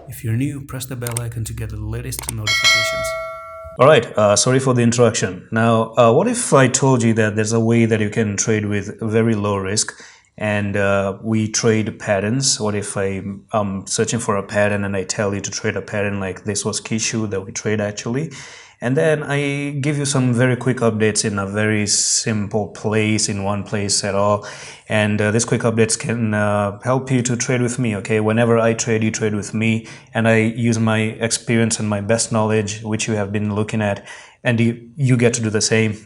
If you're new, press the bell icon to get the latest notifications. All right, sorry for the introduction. Now, what if I told you that there's a way that you can trade with very low risk and we trade patterns? What if I'm searching for a pattern and I tell you to trade a pattern like this was Kishu that we trade actually? And then I give you some very quick updates in a very simple place, in one place at all. And these quick updates can help you to trade with me, okay? Whenever I trade, you trade with me. And I use my experience and my best knowledge, which you have been looking at. And you get to do the same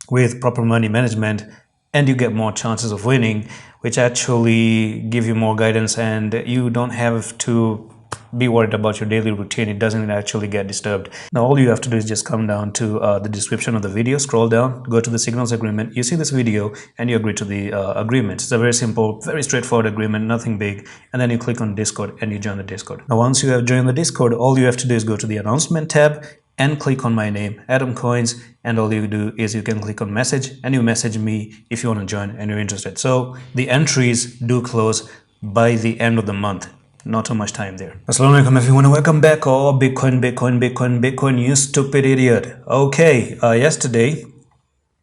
with proper money management. And you get more chances of winning, which actually give you more guidance. And you don't have to be worried about your daily routine. It doesn't actually get disturbed. Now all you have to do is just come down to the description of the video, scroll down, go to the signals agreement. You see this video and you agree to the agreement. It's a very simple, very straightforward agreement, nothing big. And then you click on Discord and you join the Discord. Now once you have joined the Discord, all you have to do is go to the announcement tab and click on my name, Adam Coins, and all you do is you can click on message and you message me if you want to join and you're interested. So the entries do close by the end of the month. Not too much time there. Assalamu alaikum everyone, welcome back. Oh, Bitcoin, you stupid idiot. Okay, yesterday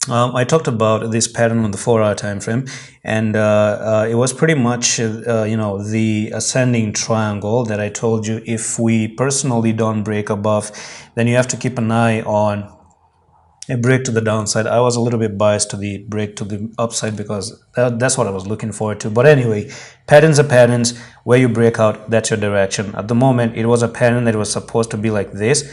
I talked about this pattern on the 4-hour time frame, and it was pretty much the ascending triangle that I told you if we personally don't break above, then you have to keep an eye on a break to the downside. I was a little bit biased to the break to the upside because that's what I was looking forward to. But anyway, patterns are patterns. Where you break out, that's your direction. At the moment, it was a pattern that was supposed to be like this,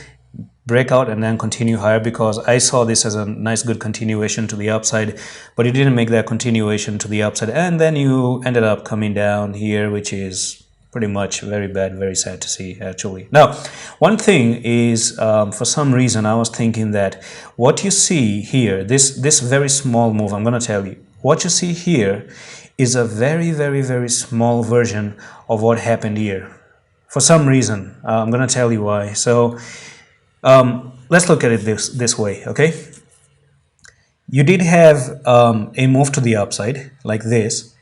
break out and then continue higher, because I saw this as a nice good continuation to the upside, but it didn't make that continuation to the upside, and then you ended up coming down here, which is pretty much very bad, very sad to see actually. Now, one thing is, for some reason I was thinking that what you see here, this very small move, I'm going to tell you, what you see here is a very small version of what happened here. For some reason, I'm going to tell you why. So let's look at it this way, okay? You did have a move to the upside like this,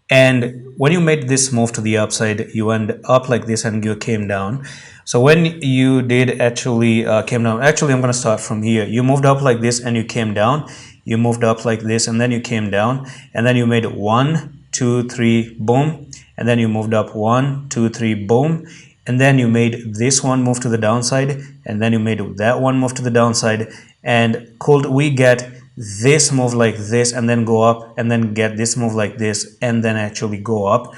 and when you made this move to the upside, you went up like this and you came down. So when you did actually came down, actually I'm going to start from here. You moved up like this and you came down. You moved up like this and then you came down, and then you made 1, 2, 3, boom, and then you moved up 1, 2, 3, boom, and then you made this one move to the downside, and then you made that one move to the downside. And could we get this move like this and then go up, and then get this move like this and then actually go up?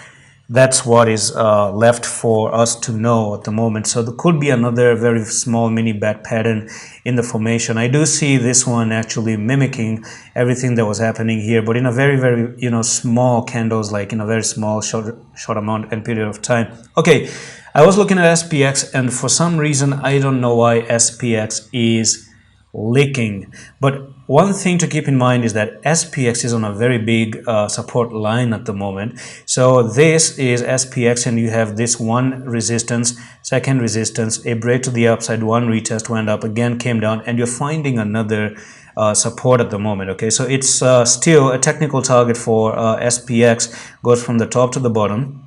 That's what is left for us to know at the moment. So there could be another very small mini bat pattern in the formation. I do see this one actually mimicking everything that was happening here, but in a very small candles, like in a very small short amount and period of time. Okay, I was looking at SPX, and for some reason I don't know why SPX is leaking, but one thing to keep in mind is that SPX is on a very big support line at the moment. So this is SPX, and you have this one resistance, second resistance, a break to the upside, one retest, went up, again came down, and you're finding another support at the moment. Okay, so it's still a technical target for SPX, goes from the top to the bottom,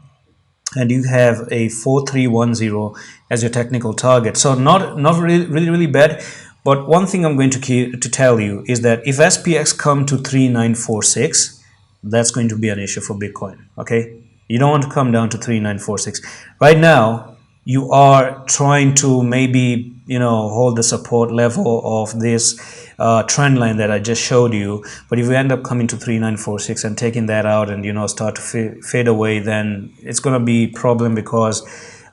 and you have a 4310 as your technical target. So not really bad. But one thing I'm going to tell you is that if SPX come to 3946, that's going to be an issue for Bitcoin. Okay, you don't want to come down to 3946 right now. You are trying to maybe hold the support level of this trend line that I just showed you, but if you end up coming to 3946 and taking that out and start to fade away, then it's going to be a problem, because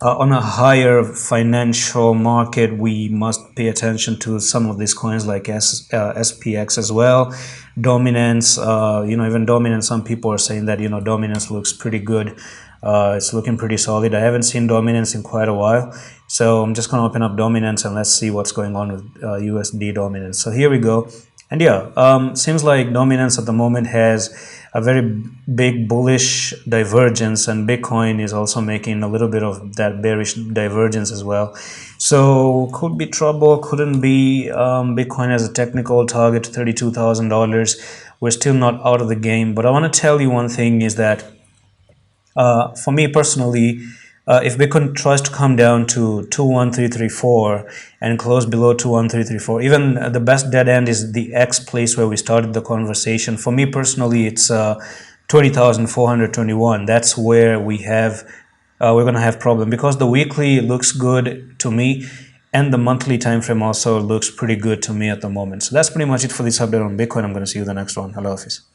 on a higher financial market, we must pay attention to some of these coins like SPX as well. Dominance, even Dominance, some people are saying that Dominance looks pretty good. It's looking pretty solid. I haven't seen Dominance in quite a while, so I'm just going to open up Dominance and let's see what's going on with USD Dominance. So here we go. And yeah, seems like Dominance at the moment has a very big bullish divergence, and Bitcoin is also making a little bit of that bearish divergence as well. So could be trouble, couldn't be. Bitcoin has a technical target to $32,000. We're still not out of the game, but I want to tell you one thing is that for me personally, if Bitcoin tries to come down to 21334 and close below 21334, even the best dead end is the X place where we started the conversation. For me personally, it's 20,421. That's where we're going to have problem, because the weekly looks good to me and the monthly time frame also looks pretty good to me at the moment. So that's pretty much it for this update on Bitcoin. I'm going to see you in the next one. Hello, Hafiz.